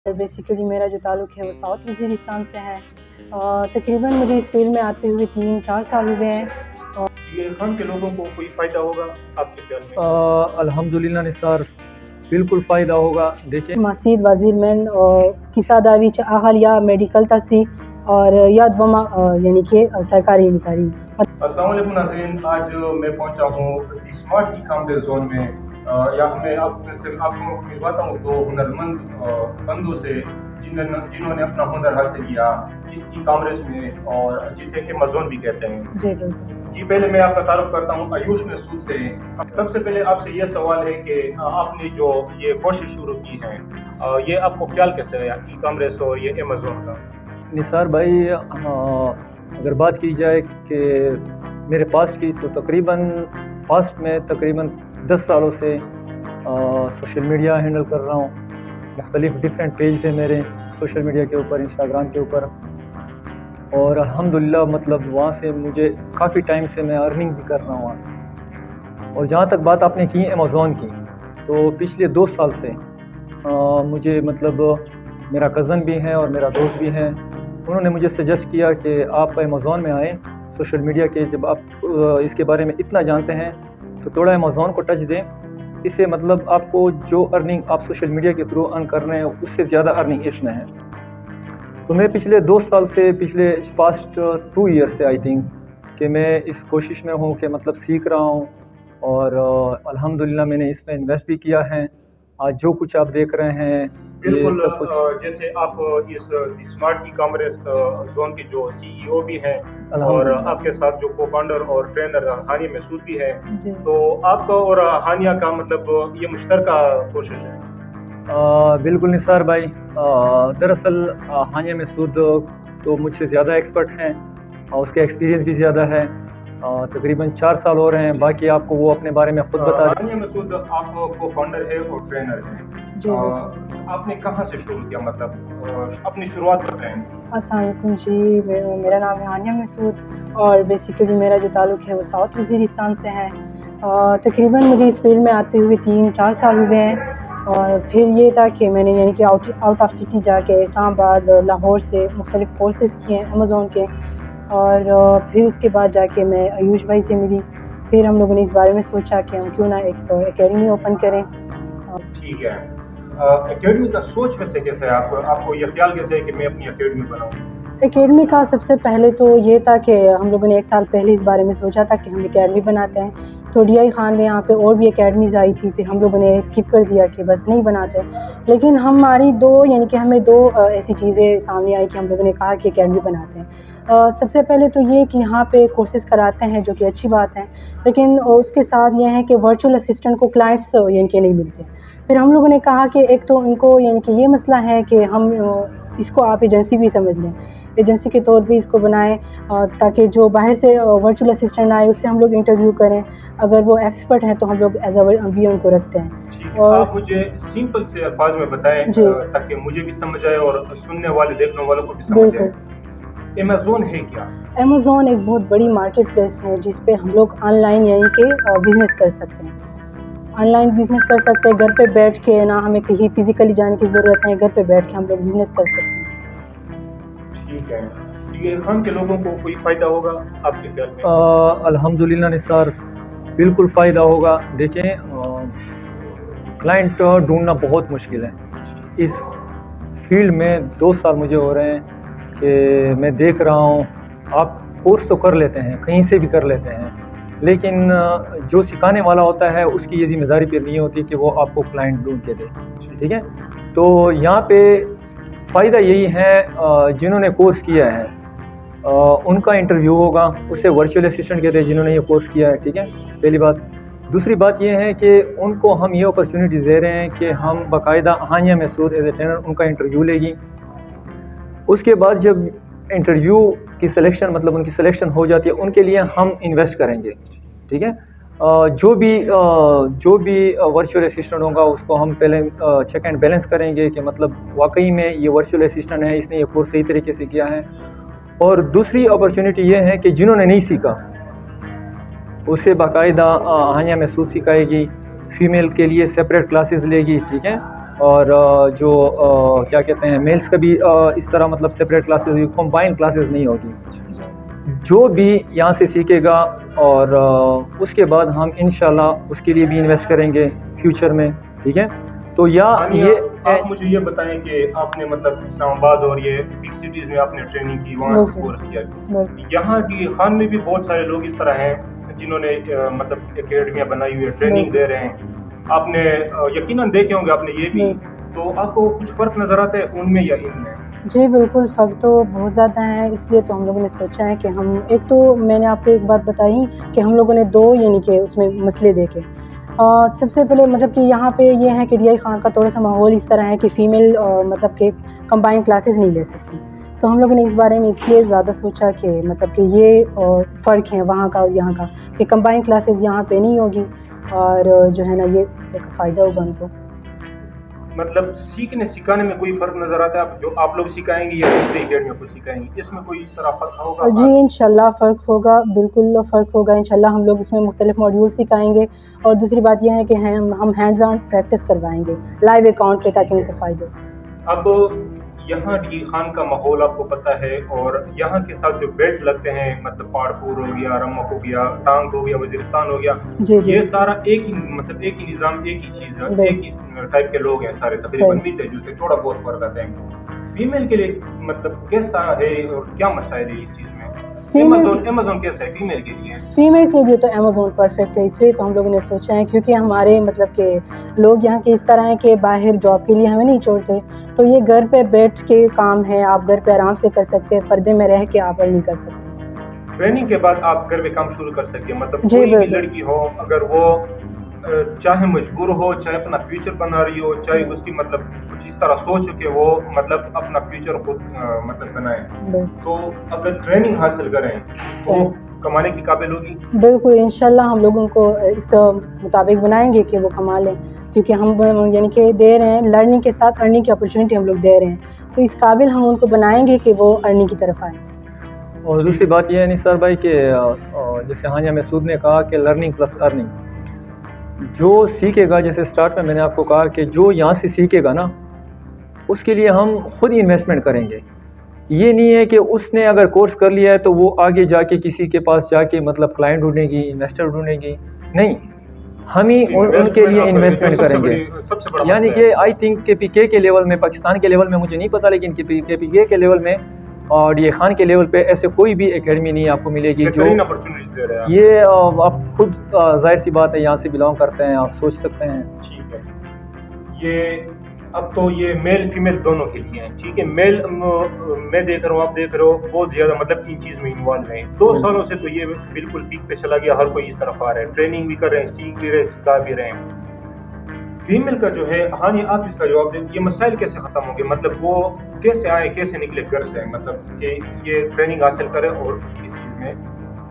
Basically میرا جو تعلق ہے وہ ساؤتھ وزیرستان سے ہے. تقریباً مجھے اس فیلڈ میں آتے ہوئے 3-4 سال ہوئے ہیں. یہ خان کے لوگوں کو کوئی فائدہ ہوگا آپ کے خیال میں؟ الحمدللہ نثار بالکل فائدہ ہوگا. دیکھیں ماسید وزیر من کسا داوی آغال یا میڈیکل تسی اور یاد وما یعنی کہ سرکاری نکاری. السلام علیکم ناظرین، آج میں پہنچا ہوں دی اسمارٹ ای کامرس زون میں. یہاں میں آپ کو ملواتا ہوں دو ہنرمند بندوں سے جنہوں نے اپنا ہنر حاصل کیا اس ای کامرس میں، اور جسے ایمیزون بھی کہتے ہیں. جی پہلے میں آپ کا تعارف کرتا ہوں ایوش مسعود سے. سب سے پہلے آپ سے یہ سوال ہے کہ آپ نے جو یہ کوشش شروع کی ہے، یہ آپ کو خیال کیسے ہے ای کامرس اور یہ ایمیزون کا؟ نثار بھائی، اگر بات کی جائے کہ میرے پاس کی تو تقریباً پاسٹ میں تقریباً 10 سالوں سے سوشل میڈیا ہینڈل کر رہا ہوں. مختلف ڈیفرنٹ پیج ہیں میرے سوشل میڈیا کے اوپر، انسٹاگرام کے اوپر، اور الحمدللہ مطلب وہاں سے مجھے کافی ٹائم سے میں ارننگ بھی کر رہا ہوں وہاں سے. اور جہاں تک بات آپ نے کی ایمیزون کی، تو پچھلے 2 سال سے مجھے مطلب میرا کزن بھی ہے اور میرا دوست بھی ہے، انہوں نے مجھے سجیسٹ کیا کہ آپ ایمیزون میں آئیں. سوشل میڈیا کے جب آپ اس کے بارے میں اتنا جانتے ہیں تو تھوڑا ایمیزون کو ٹچ دیں. اس سے مطلب آپ کو جو ارننگ آپ سوشل میڈیا کے تھرو ارن کر رہے ہیں اس سے زیادہ ارننگ اس میں ہے. تو میں پچھلے 2 سال سے، پچھلے پاسٹ 2 ایئر سے آئی تھنک کہ میں اس کوشش میں ہوں کہ مطلب سیکھ رہا ہوں، اور الحمدللہ میں نے اس میں انویسٹ بھی کیا ہے. آج جو کچھ آپ دیکھ رہے ہیں بالکل جیسے آپ اس اسمارٹ ای کامرس زون کے جو سی ای او بھی ہیں، اور آپ کے ساتھ جو کو فاؤنڈر اور ٹرینر ہانیہ مسعود بھی ہے، تو آپ کا اور ہانیہ کا مطلب یہ مشترکہ کوشش ہے؟ بالکل نثار بھائی، دراصل ہانیہ مسعود تو مجھ سے زیادہ ایکسپرٹ ہیں اور اس کا ایکسپیرینس بھی زیادہ ہے. تقریباً 4 سال ہو رہے ہیں. باقی آپ کو وہ اپنے بارے میں خود بتا دیں. ہانیہ مسعود آپ کو فاؤنڈر ہے اور ٹرینر ہے. آپ نے کہاں سے شروع کیا، مطلب اپنی شروعات بتائیں. السلام علیکم جی، میرا نام ہے ہانیہ مسعود اور بیسیکلی میرا جو تعلق ہے وہ ساؤتھ وزیرستان سے ہے. تقریباً مجھے اس فیلڈ میں آتے ہوئے 3-4 سال ہوئے ہیں. اور پھر یہ تھا کہ میں نے یعنی کہ آؤٹ آف سٹی جا کے اسلام آباد، لاہور سے مختلف کورسز کیے ہیں ایمیزون کے، اور پھر اس کے بعد جا کے میں ایوش بھائی سے ملی. پھر ہم لوگوں نے اس بارے میں سوچا کہ ہم کیوں نہ ایک اکیڈمی اوپن کریں. ٹھیک ہے، اکیڈمی کا سوچ ویسے کیسے ہے آپ کو یہ خیال کیسے ہے کہ میں اپنی اکیڈمی بناؤں؟ اکیڈمی کا سب سے پہلے تو یہ تھا کہ ہم لوگوں نے 1 سال پہلے اس بارے میں سوچا تھا کہ ہم اکیڈمی بناتے ہیں. تو ڈی آئی خان میں یہاں پہ اور بھی اکیڈمیز آئی تھی، پھر ہم لوگوں نے اسکپ کر دیا کہ بس نہیں بناتے. لیکن ہماری ہمیں دو ایسی چیزیں سامنے آئی کہ ہم لوگوں نے کہا کہ اکیڈمی بناتے ہیں. سب سے پہلے تو یہ کہ یہاں پہ کورسز کراتے ہیں جو کہ اچھی بات ہے، لیکن اس کے ساتھ یہ ہے کہ ورچوئل اسسٹنٹ کو کلائنٹس یعنی کہ نہیں ملتے. پھر ہم لوگوں نے کہا کہ ایک تو ان کو یعنی کہ یہ مسئلہ ہے کہ ہم اس کو آپ ایجنسی بھی سمجھ لیں، ایجنسی کے طور پہ اس کو بنائیں تاکہ جو باہر سے ورچوئل اسسٹنٹ آئے اس سے ہم لوگ انٹرویو کریں. اگر وہ ایکسپرٹ ہیں تو ہم لوگ ایز اے وی ان کو رکھتے ہیں. اور آپ مجھے سمپل سے الفاظ میں بتائیں تاکہ مجھے بھی سمجھ آئے اور سننے والے دیکھنے والوں کو بھی سمجھ آئے. ایمیزون ہے کیا؟ ایمیزون ایک بہت بڑی مارکیٹ پلیس ہے جس پہ ہم لوگ آن لائن یعنی کہ بزنس کر سکتے ہیں. آن لائن بزنس کر سکتے ہیں گھر پہ بیٹھ کے، نہ ہمیں کہیں فزیکلی جانے کی ضرورت ہے. گھر پہ بیٹھ کے ہم لوگ بزنس کر سکتے ہیں. ٹھیک ہے، یہ خان کے لوگوں کو کوئی فائدہ ہوگا آپ کے خیال میں؟ الحمدللہ نثار بالکل فائدہ ہوگا. دیکھیں، کلائنٹ ڈھونڈنا بہت مشکل ہے اس فیلڈ میں. 2 سال مجھے ہو رہے ہیں کہ میں دیکھ رہا ہوں. آپ کورس تو کر لیتے ہیں، کہیں سے بھی کر لیتے ہیں، لیکن جو سکھانے والا ہوتا ہے اس کی یہ ذمہ داری پھر نہیں ہوتی کہ وہ آپ کو کلائنٹ ڈھونڈ کے دے. ٹھیک ہے، تو یہاں پہ فائدہ یہی ہے جنہوں نے کورس کیا ہے ان کا انٹرویو ہوگا. اسے ورچوئل اسسٹنٹ کہتے ہیں جنہوں نے یہ کورس کیا ہے. ٹھیک ہے، پہلی بات. دوسری بات یہ ہے کہ ان کو ہم یہ اپرچونیٹی دے رہے ہیں کہ ہم باقاعدہ ہانیہ مسعود ایز اے ٹرینر ان کا انٹرویو لے گی. اس کے بعد جب انٹرویو کی سلیکشن مطلب ان کی سلیکشن ہو جاتی ہے، ان کے لیے ہم انویسٹ کریں گے. ٹھیک ہے، جو بھی ورچوئل اسسٹنٹ ہوگا اس کو ہم پہلے چیک اینڈ بیلنس کریں گے کہ مطلب واقعی میں یہ ورچوئل اسسٹنٹ ہے، اس نے یہ کورس صحیح طریقے سے کیا ہے. اور دوسری اپرچونیٹی یہ ہے کہ جنہوں نے نہیں سیکھا اسے باقاعدہ ہانیہ مسعود سکھائے گی. فیمیل کے لیے سپریٹ کلاسز لے گی. ٹھیک ہے، اور جو کیا کہتے ہیں میلس کا بھی اس طرح مطلب سپریٹ کلاسز، کمبائن کلاسز نہیں ہوگی. جو بھی یہاں سے سیکھے گا اور اس کے بعد ہم انشاءاللہ اس کے لیے بھی انویسٹ کریں گے فیوچر میں. ٹھیک ہے. تو یہ آپ مجھے یہ بتائیں کہ آپ نے مطلب اسلام آباد اور یہ بگ سٹیز میں آپ نے ٹریننگ کی، وہاں سے کورس کیا. یہاں کی خان میں بھی بہت سارے لوگ اس طرح ہیں جنہوں نے مطلب اکیڈمیاں بنائی ہوئی ہے، ٹریننگ دے رہے ہیں. آپ نے یقیناً دیکھے ہوں گے آپ نے یہ بھی، تو آپ کو کچھ فرق نظر آتا ہے ان میں یا ان میں؟ جی بالکل، فرق تو بہت زیادہ ہے. اس لیے تو ہم لوگوں نے سوچا ہے کہ ہم ایک تو میں نے آپ کو ایک بات بتائی کہ ہم لوگوں نے دو یعنی کہ اس میں مسئلے دیکھے. سب سے پہلے مطلب کہ یہاں پہ یہ ہے کہ ڈی آئی خان کا تھوڑا سا ماحول اس طرح ہے کہ فیمیل مطلب کہ کمبائن کلاسز نہیں لے سکتی. تو ہم لوگوں نے اس بارے میں اس لیے زیادہ سوچا کہ مطلب کہ یہ فرق ہے وہاں کا اور یہاں کا، کہ کمبائن کلاسز یہاں پہ نہیں ہوگی اور جو ہے نا یہ ایک فائدہ ہوگا ہم کو. مطلب سیکھنے سکھانے میں کوئی فرق نظر آتا ہے جو آپ لوگ سکھائیں گے یا دوسری اکیڈمیوں کو سکھائیں گے، اس میں کوئی اس طرح فرق ہوگا؟ جی انشاءاللہ فرق ہوگا، بالکل فرق ہوگا. انشاءاللہ ہم لوگ اس میں مختلف ماڈیول سکھائیں گے، اور دوسری بات یہ ہے کہ ہم ہینڈز آن پریکٹس کروائیں گے لائیو اکاؤنٹ پہ تاکہ ان کو فائدہ. اب یہاں ڈی خان کا ماحول آپ کو پتہ ہے، اور یہاں کے ساتھ جو بیلٹ لگتے ہیں مطلب پہاڑپور ہو گیا، رمک ہو گیا، ٹانگ ہو گیا، وزیرستان ہو گیا، یہ سارا ایک ہی مطلب ایک ہی نظام، ایک ہی چیز ہے، ایک ہی ٹائپ کے لوگ ہیں سارے تقریباً ملتے جلتے، تھوڑا بہت فرق آتا ہے. فیمیل کے لیے مطلب کیسا ہے اور کیا مسائل ہے اس چیز میں؟ ایمیزون کیسا ہے فیمیل کے لیے؟ فیمیل کے لیے تو ایمیزون پرفیکٹ ہے. اس لیے تو ہم لوگوں نے سوچا ہے کیونکہ ہمارے مطلب کہ لوگ یہاں کے اس طرح ہیں کہ باہر جاب کے لیے ہمیں نہیں چھوڑتے، تو یہ گھر پہ بیٹھ کے کام ہے، آپ گھر پہ آرام سے کر سکتے ہیں، پردے میں رہ کے آپ نہیں کر سکتے. ٹریننگ کے بعد آپ گھر میں کام شروع کر سکتے ہیں. مطلب کوئی بھی لڑکی ہو اگر وہ چاہے مجبور ہو، چاہے اپنا فیوچر بنا رہی ہو، چاہے اس کی مطلب کچھ اس طرح سوچ کے وہ مطلب اپنا فیوچر خود مطلب بنائے، تو اگر ٹریننگ حاصل کریں وہ کمانے کی قابل ہوگی. بالکل انشاءاللہ ہم لوگوں کو اس مطابق بنائیں گے کہ وہ کما لیں، کیونکہ ہم یعنی کہ دے رہے ہیں لرننگ کے ساتھ ارننگ کی اپرچونیٹی ہم لوگ دے رہے ہیں، تو اس قابل ہم ان کو بنائیں گے کہ وہ ارننگ کی طرف آئیں. اور دوسری بات یہ ہے نثار بھائی کہ جیسے ہانیہ مسعود نے کہا کہ لرننگ پلس ارننگ، جو سیکھے گا، جیسے سٹارٹ میں نے آپ کو کہا کہ جو یہاں سے سیکھے گا نا اس کے لیے ہم خود ہی انویسٹمنٹ کریں گے. یہ نہیں ہے کہ اس نے اگر کورس کر لیا ہے تو وہ آگے جا کے کسی کے پاس جا کے مطلب کلائنٹ ڈھونڈے گی، انویسٹر ڈھونڈے گی، نہیں، ہم ہی ان کے لیے انویسٹمنٹ کریں گے. یعنی کہ آئی تھنک کے پی کے لیول میں، پاکستان کے لیول میں مجھے نہیں پتا، لیکن کے پی کے لیول میں اور ڈی اے خان کے لیول پہ ایسے کوئی بھی اکیڈمی نہیں آپ کو ملے گی جو یہ آپ خود ظاہر سی بات ہے یہاں سے بلانگ کرتے ہیں، آپ سوچ سکتے ہیں. ٹھیک ہے، یہ اب تو یہ میل فیمیل دونوں کے لیے ہیں. ٹھیک ہے، میل میں دیکھ رہا ہوں، آپ دیکھ رہے ہو بہت زیادہ مطلب ان چیز میں انوالو ہیں. 2 سالوں سے تو یہ بالکل پیک پہ چلا گیا، ہر کوئی اس طرف آ رہا ہے، ٹریننگ بھی کر رہے ہیں، سیکھ بھی رہے ہیں، سکھا بھی رہے ہیں. فیمیل کا جو ہے، ہاں یہ آپ اس کا جواب دیں، یہ مسائل کیسے ختم ہوں گے؟ مطلب وہ کیسے آئے، کیسے نکلے گھر سے، مطلب کہ یہ ٹریننگ حاصل کرے اور اس چیز میں؟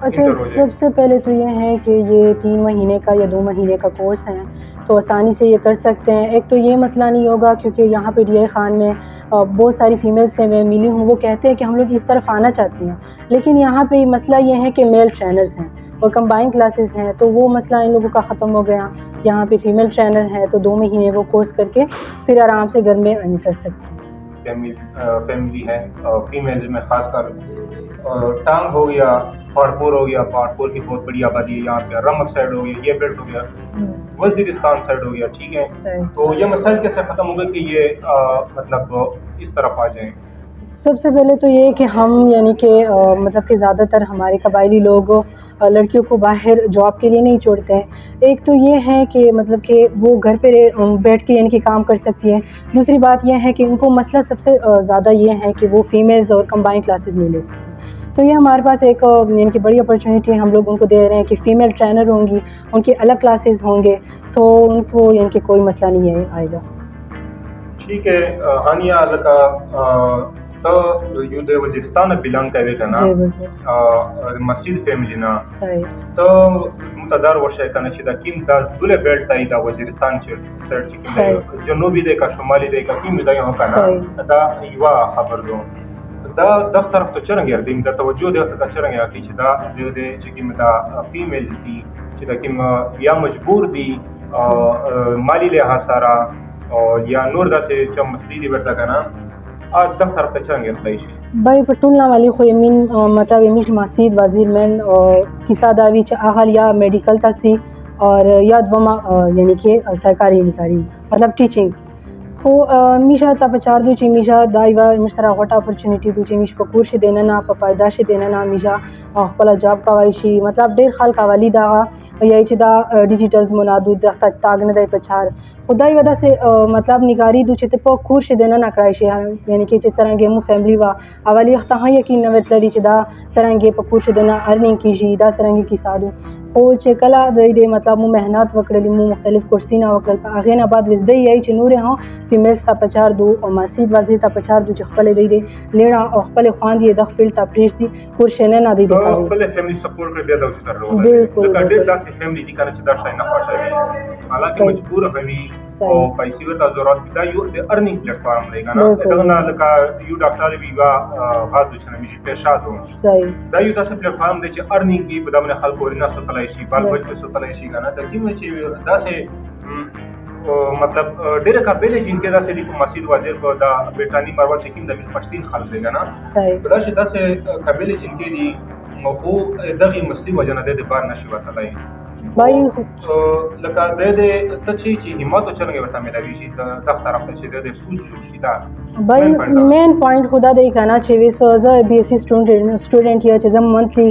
اچھا، سب سے پہلے تو یہ ہے کہ یہ 3 مہینے کا یا 2 مہینے کا کورس ہے، تو آسانی سے یہ کر سکتے ہیں. ایک تو یہ مسئلہ نہیں ہوگا کیونکہ یہاں پہ ڈی آئی خان میں بہت ساری فیمیل سے میں ملی ہوں، وہ کہتے ہیں کہ ہم لوگ اس طرف آنا چاہتے ہیں، لیکن یہاں پہ مسئلہ یہ ہے کہ میل ٹرینرز ہیں اور کمبائن کلاسز ہیں، تو وہ مسئلہ ان لوگوں کا ختم ہو گیا. یہاں پہ فیمیل ٹرینر ہے تو 2 مہینے وہ کورس کر کے پھر آرام سے گھر میں ارن کر سکتے ہیں. فیملی ہے فیمیلز میں خاص کر ٹانگ ہو گیا، پہاڑپور ہو گیا، پہاڑپور کی بہت بڑی آبادی ہے یہاں پہ، رمک سائڈ ہو گیا، یہ بیلٹ ہو گیا، وزیرستان سائڈ ہو گیا. ٹھیک ہے، تو یہ مسائل کیسے ختم ہوگا کہ یہ مطلب اس طرف آ جائیں؟ سب سے پہلے تو یہ کہ ہم یعنی کہ مطلب کہ زیادہ تر ہمارے قبائلی لوگ لڑکیوں کو باہر جاب کے لیے نہیں چھوڑتے ہیں. ایک تو یہ ہے کہ مطلب کہ وہ گھر پہ بیٹھ کے یعنی کہ کام کر سکتی ہے. دوسری بات یہ ہے کہ ان کو مسئلہ سب سے زیادہ یہ ہے کہ وہ فیمیلز اور کمبائن کلاسز نہیں لے سکتی. تو یہ ہمارے پاس ایک یعنی کہ بڑی اپرچونیٹی ہے، ہم لوگ ان کو دے رہے ہیں کہ فیمیل ٹرینر ہوں گی، ان کے الگ کلاسز ہوں گے، تو ان کو یعنی کہ کوئی مسئلہ نہیں ہے آئے گا. ٹھیک ہے، ہانیہ لکا تو یود وزیرستان بلانگ کرے گا نا مسجد فیملی نا تو متدار وشے کنا چدا کیم دا دولے بیلٹ تای دا وزیرستان سرچ کیم جنوبی دے کا شمالی دے کا کیم دا یہاں کنا دا یوا خبر دو دا دفتر تو چرنگ یردیم دا توجہ دے تا چرنگ یا کی چدا دے چکیم دا فیمیلز دی چدا کیم یا مجبور دی مالی لحاظ سارا او یا نور داسې چې مسلې دي ورته که نه دغه طرف ته څرنګه تللی شي؟ بای په ټول ناوالی خو یمین مطلب یمیش مسید وزیر من کیسا داوی چې اغل یا میډیکل ته سي اور یا دوما یعنی کې سرکاري نکاري مطلب ټیچینګ خو میشه تا په چار دو چې میشه دا یوه موږ سره غوټه اپورچونیټي دو چې میش په کور شي دننه په پرده شي دننه میشه خپله جاب کوای شي مطلب ډېر خلک اولی دغه یا چې دا ډیجیټلز منادو دغه تاګ نه دی په چار خدای ودا سے مطلب نگاری دو چې په کور شي دننه کړای شي یعنی کې چې څرنګه مو فیملی وا اولی وخت ها یقین نه ورتللی چې دا څرنګه په کور شي دننه ارنینګ کیږي دا څرنګه کی سادو او چې کله د دې مطلب مو مهنت وکړلې مو مختلف کورسونه وکړل په هغه نه بعد وزدې یی چې نور ها فیمیلز ته په چار دو او مسید وزیر ته په چار دو چې خپل دی لیړه او خپل خواندې د خپل ته پریشتي کور شنه نه دی خپل فیملی سپورټ کړی بیا دا چې تر وروه بالکل دا ډېر داسې فیملی دي کنه چې دا شای نه خوښوي حالانکه مجبور وي او پیسې ورته ضرورت دا یو د ارنینګ پلیټ فارم دی کنه دا نه لکه یو ډاکټر وی وا غاړو چې نه میږي پیښه دو صحیح دا یو داسې پلیټ فارم دی چې ارنینګ کې په دمن خلکو ورنه سوتلای شي بل بچ په سوتلای شي کنه دا کیمه چې داسې مطلب ډېر قابل جن کې داسې لیکو مسجد وزیر کو دا بیٹانی مروا چې کوم د مشپشتین خلک دی کنه صحیح دا چې داسې قابل جن کې دي خو دغه مسلې وجنه د بار نشي وتلای بای لکه د دې ته چې همت چرنګ ورته ملوي شي د طرف ته چې د سوچ جوړ شي دا بای مین پوینټ خدا دی کنه چې وس ز بي اس سي سټوډنټ یا چې زم منثلی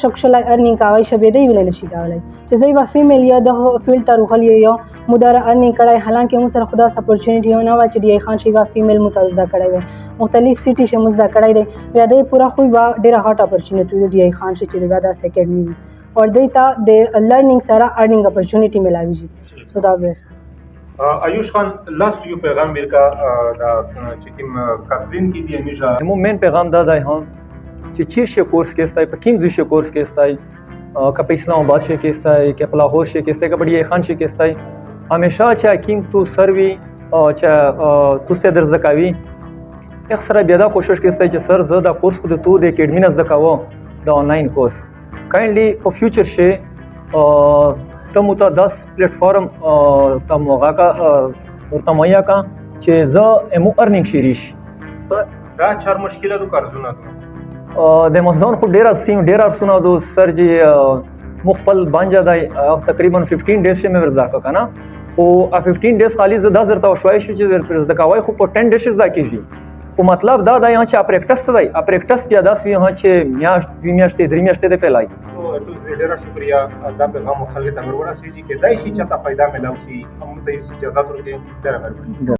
شکشل ارنینګ کاوي شبه دی ویل شي کاوي چې زې وا فیمیل یا د فیلډ ته روغلی یا مدار ارنینګ کړای حالانکه مو سره خدا اپورچونټی نه وا چې دی خان شي وا فیمیل مترزدا کړای وي مختلف سیټي شه مزدا کړای دی بیا د پورا خو وا ډیره هاټ اپورچونټی دی خان شي چې دا د اکیډمي اور دیتا د لرننګ سره ارنینګ اپورچونټی ملاوي شي سو دا بیسټ آیوش خان لاست یو پیغام ورکا دا چې کوم کاترین کی دی همیشه مو مین پیغام دا دی هم چې چیرشه کورس کې استای په کوم ځای کورس کې استای که په اسلام آباد کې استای که په لاهور کې استای که بډی خان کې استای همیشه چې حکیم تو سروي چې تو ست درز دکاوي اکثر بیا دا کوشش کې استای چې سر زه دا کورس خو د تو د اکیډمي نه زدکاو دا online course kindly for future شے تم تا 10 پلیٹ فارم تم وغا کا تمیا کا چې ز امو ارنینګ شریش دا چار مشکله دو کارزونه دو د مزدان خو ډیر سیم ډیر ارسونه دو سر جی مخبل بانجا دای تقریبا 15 ډیز مې ورزدا کا کنه خو 15 ډیز خالی ز 10 درته شوي شي چې ورزدا کوي خو په 10 ډیز دا کیږي خو مطلب دا دا یہاں چې پریکټس دی پریکټس بیا داس وی یہاں چې میاشتې درې میاشتې د پیلای تو ډیر شکریا دا پیغام خلک ته ورورسېږي چې دای شي چې تا پیدا ملو شي هم ته اجازه ورکړي ډیر